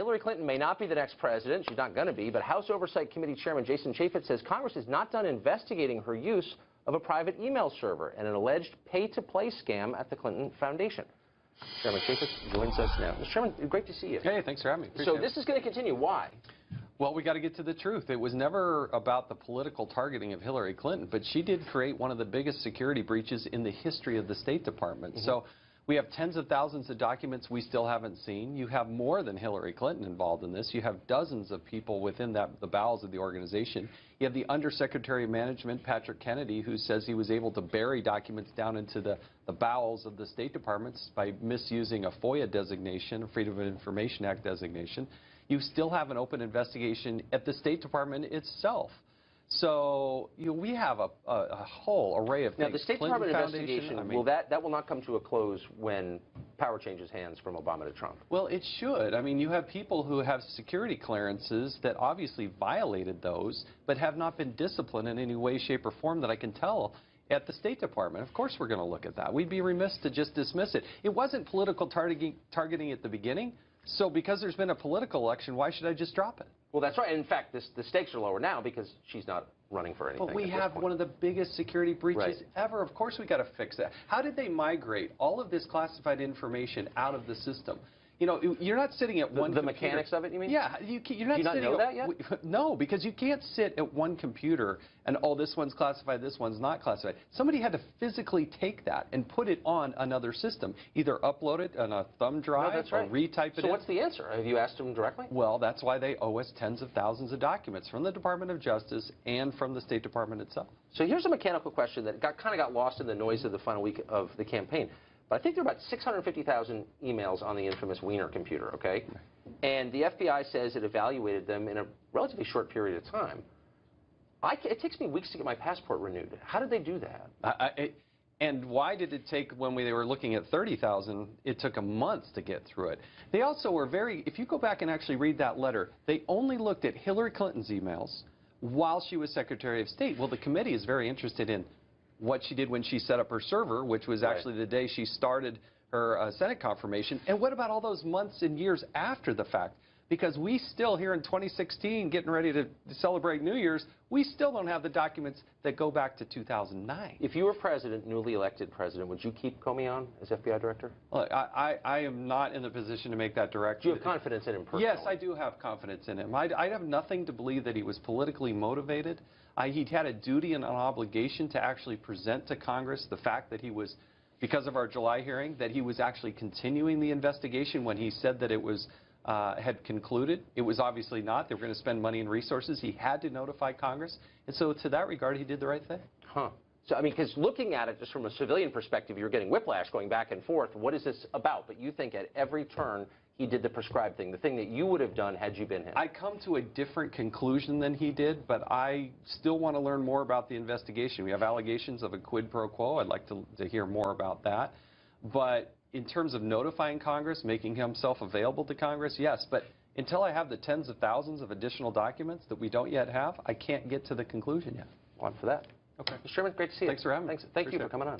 Hillary Clinton may not be the next president. She's not going to be. But House Oversight Committee Chairman Jason Chaffetz says Congress is not done investigating her use of a private email server and an alleged pay-to-play scam at the Clinton Foundation. Chairman Chaffetz joins us now. Mr. Chairman, great to see you. Hey, thanks for having me. So this is going to continue. Why? Well, we got to get to the truth. It was never about the political targeting of Hillary Clinton, but she did create one of the biggest security breaches in the history of the State Department. So we have tens of thousands of documents we still haven't seen. You have more than Hillary Clinton involved in this. You have dozens of people within the bowels of the organization. You have the Undersecretary of Management, Patrick Kennedy, who says he was able to bury documents down into the bowels of the State Department by misusing a FOIA designation, a Freedom of Information Act designation. You still have an open investigation at the State Department itself. So we have a whole array of things. Now, the State Department investigation, that will not come to a close when power changes hands from Obama to Trump. Well, it should. I mean, you have people who have security clearances that obviously violated those, but have not been disciplined in any way, shape, or form that I can tell at the State Department. Of course we're going to look at that. We'd be remiss to just dismiss it. It wasn't political targeting at the beginning. So because there's been a political election, why should I just drop it? Well, that's right. In fact, the stakes are lower now because she's not running for anything. But we have one of the biggest security breaches ever. Of course we got to fix that. How did they migrate all of this classified information out of the system? You know, you're not sitting at one computer. The mechanics of it, you mean? Yeah. You're not Do you not know that yet? No, because you can't sit at one computer and, oh, this one's classified, this one's not classified. Somebody had to physically take that and put it on another system, either upload it on a thumb drive or retype it in. So what's the answer? Have you asked them directly? Well, that's why they owe us tens of thousands of documents from the Department of Justice and from the State Department itself. So here's a mechanical question that kind of got lost in the noise of the final week of the campaign. But I think there are about 650,000 emails on the infamous Wiener computer, okay? And the FBI says it evaluated them in a relatively short period of time. It takes me weeks to get my passport renewed. How did they do that? And why did it take, when they were looking at 30,000, it took a month to get through it? They also were if you go back and actually read that letter, they only looked at Hillary Clinton's emails while she was Secretary of State. Well, the committee is very interested in what she did when she set up her server, which was actually the day she started her Senate confirmation. And what about all those months and years after the fact? Because we still, here in 2016, getting ready to celebrate New Year's, we still don't have the documents that go back to 2009. If you were president, newly elected president, would you keep Comey on as FBI director? Look, I am not in the position to make that direction. Do you have confidence in him personally? Yes, I do have confidence in him. I have nothing to believe that he was politically motivated. He had a duty and an obligation to actually present to Congress the fact that he was, because of our July hearing, that he was actually continuing the investigation when he said that it was had concluded. It was obviously not. They were going to spend money and resources. He had to notify Congress. And so to that regard, he did the right thing. Huh. So, I mean, because looking at it just from a civilian perspective, you're getting whiplash going back and forth. What is this about? But you think at every turn he did the prescribed thing, the thing that you would have done had you been him. I come to a different conclusion than he did, but I still want to learn more about the investigation. We have allegations of a quid pro quo. I'd like to hear more about that. But in terms of notifying Congress, making himself available to Congress, yes. But until I have the tens of thousands of additional documents that we don't yet have, I can't get to the conclusion yet. On for that. Okay. Mr. Chairman, great to see you. Thanks for having me. Thank you for coming on.